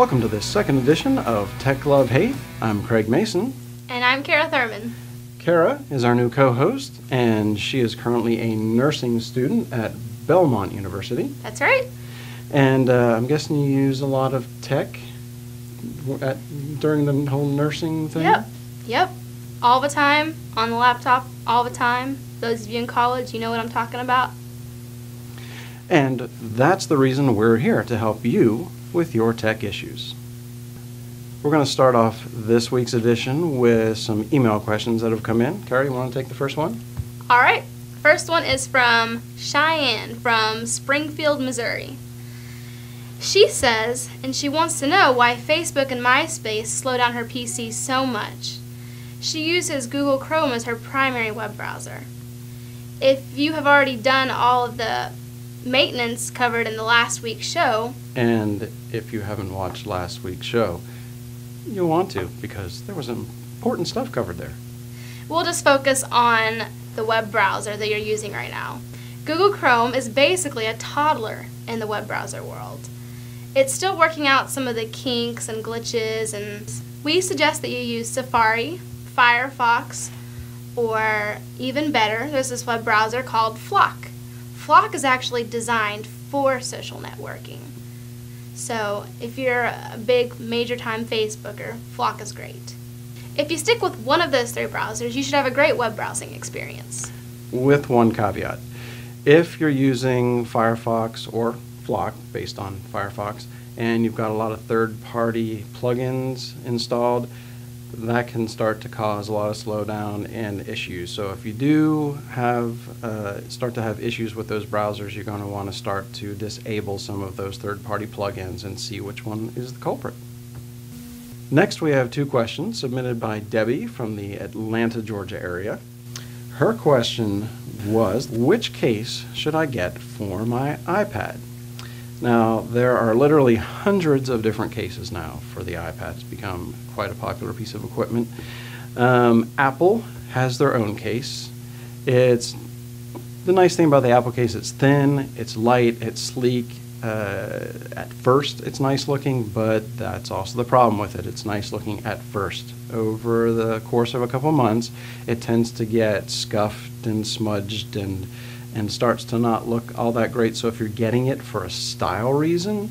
Welcome to this second edition of TechLoveHate. I'm Craig Mason. And I'm Kara Thurman. Kara is our new co-host, and she is currently a nursing student at Belmont University. That's right. And I'm guessing you use a lot of tech during the whole nursing thing? Yep. All the time, on the laptop, all the time. Those of you in college, you know what I'm talking about. And that's the reason we're here, to help you with your tech issues. We're going to start off this week's edition with some email questions that have come in. Kara, you want to take the first one? All right. First one is from Cheyenne from Springfield, Missouri. She says, and she wants to know why Facebook and MySpace slow down her PC so much. She uses Google Chrome as her primary web browser. If you have already done all of the maintenance covered in the last week's show, and if you haven't watched last week's show, you'll want to, because there was some important stuff covered there. We'll just focus on the web browser that you're using right now. Google Chrome is basically a toddler in the web browser world. It's still working out some of the kinks and glitches, and we suggest that you use Safari, Firefox, or even better, there's this web browser called Flock. Flock is actually designed for social networking. So if you're a big major time Facebooker, Flock is great. If you stick with one of those three browsers, you should have a great web browsing experience. With one caveat. If you're using Firefox or Flock based on Firefox, and you've got a lot of third-party plugins installed, that can start to cause a lot of slowdown and issues. So if you do start to have issues with those browsers, you're going to want to start to disable some of those third-party plugins and see which one is the culprit. Next, we have two questions submitted by Debbie from the Atlanta, Georgia area. Her question was, which case should I get for my iPad? Now, there are literally hundreds of different cases now for the iPad. It's become quite a popular piece of equipment. Apple has their own case. The nice thing about the Apple case, it's thin, it's light, it's sleek. At first, it's nice looking, but that's also the problem with it. It's nice looking at first. Over the course of a couple months, it tends to get scuffed and smudged and starts to not look all that great. So if you're getting it for a style reason,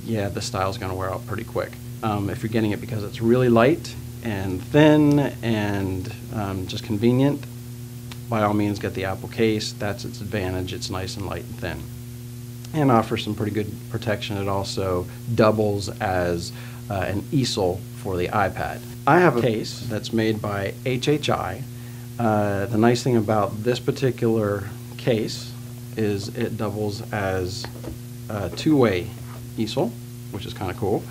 yeah, the style's going to wear out pretty quick. If you're getting it because it's really light and thin and just convenient, by all means get the Apple case. That's its advantage. It's nice and light and thin, and offers some pretty good protection. It also doubles as an easel for the iPad. I have a case that's made by HHI. The nice thing about this particular case is it doubles as a two-way easel, which is kind of cool,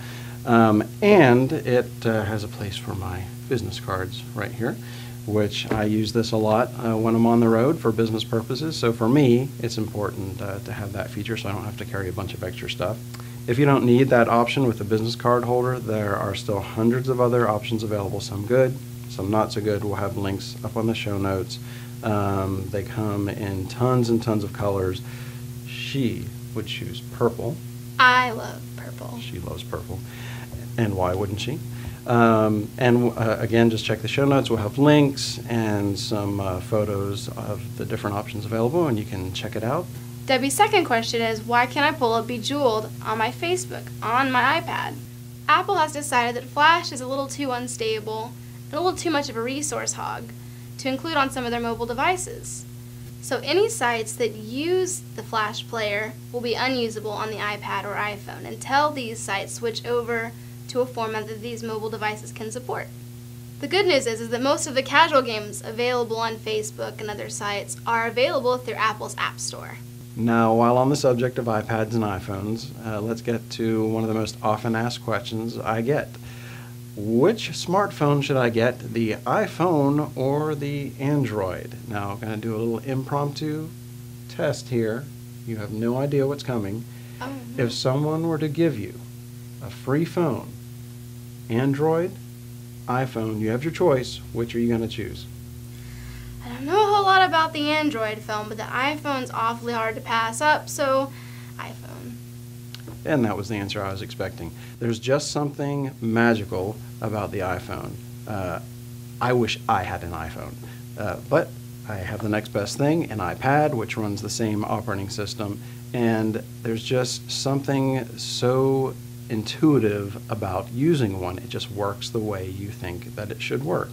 and it has a place for my business cards right here, which I use this a lot when I'm on the road for business purposes. So for me, it's important to have that feature so I don't have to carry a bunch of extra stuff. If you don't need that option with the business card holder, there are still hundreds of other options available, some good, some not so good. We'll have links up on the show notes. They come in tons and tons of colors. She would choose purple. I love purple. She loves purple. And why wouldn't she? Again, just check the show notes. We'll have links and some photos of the different options available, and you can check it out. Debbie's second question is, why can't I pull up Bejeweled on my Facebook, on my iPad? Apple has decided that Flash is a little too unstable and a little too much of a resource hog to include on some of their mobile devices. So any sites that use the Flash player will be unusable on the iPad or iPhone until these sites switch over to a format that these mobile devices can support. The good news is that most of the casual games available on Facebook and other sites are available through Apple's App Store. Now, while on the subject of iPads and iPhones, let's get to one of the most often asked questions I get. Which smartphone should I get, the iPhone or the Android? Now, I'm going to do a little impromptu test here. You have no idea what's coming. Oh, no. If someone were to give you a free phone, Android, iPhone, you have your choice, which are you going to choose? I don't know a whole lot about the Android phone, but the iPhone's awfully hard to pass up, so iPhone. And that was the answer I was expecting. There's just something magical about the iPhone. I wish I had an iPhone, but I have the next best thing, an iPad, which runs the same operating system, and there's just something so intuitive about using one. It just works the way you think that it should work.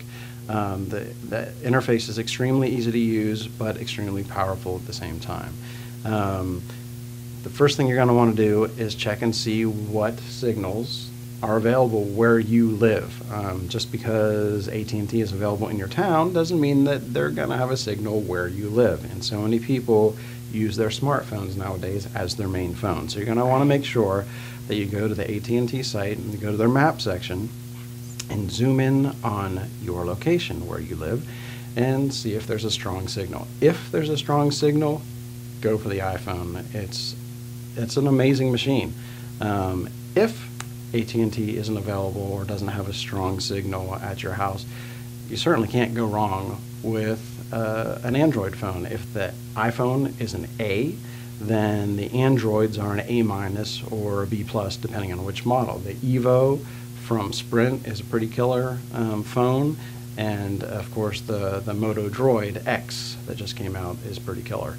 The interface is extremely easy to use, but extremely powerful at the same time. The first thing you're going to want to do is check and see what signals are available where you live. Just because AT&T is available in your town doesn't mean that they're going to have a signal where you live. And so many people use their smartphones nowadays as their main phone. So you're going to want to make sure that you go to the AT&T site and you go to their map section and zoom in on your location where you live and see if there's a strong signal. If there's a strong signal, go for the iPhone. It's an amazing machine. If AT&T isn't available or doesn't have a strong signal at your house, you certainly can't go wrong with an Android phone. If the iPhone is an A, then the Androids are an A- or a B+, depending on which model. The Evo from Sprint is a pretty killer phone, and of course the Moto Droid X that just came out is pretty killer.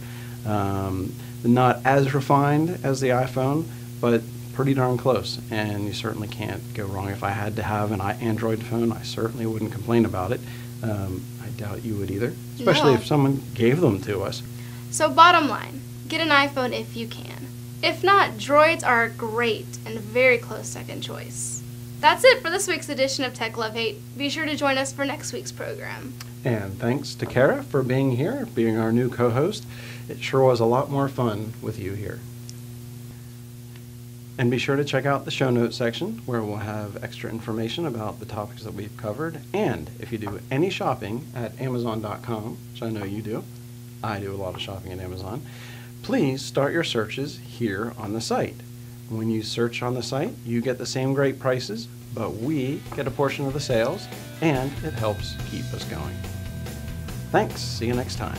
Not as refined as the iPhone, but pretty darn close, and you certainly can't go wrong. If I had to have an Android phone, I certainly wouldn't complain about it. I doubt you would either, especially if someone gave them to us. So bottom line, get an iPhone if you can. If not, Droids are a great and very close second choice. That's it for this week's edition of Tech Love Hate. Be sure to join us for next week's program. And thanks to Kara for being here, being our new co-host. It sure was a lot more fun with you here. And be sure to check out the show notes section where we'll have extra information about the topics that we've covered. And if you do any shopping at Amazon.com, which I know you do, I do a lot of shopping at Amazon, please start your searches here on the site. When you search on the site, you get the same great prices, but we get a portion of the sales, and it helps keep us going. Thanks. See you next time.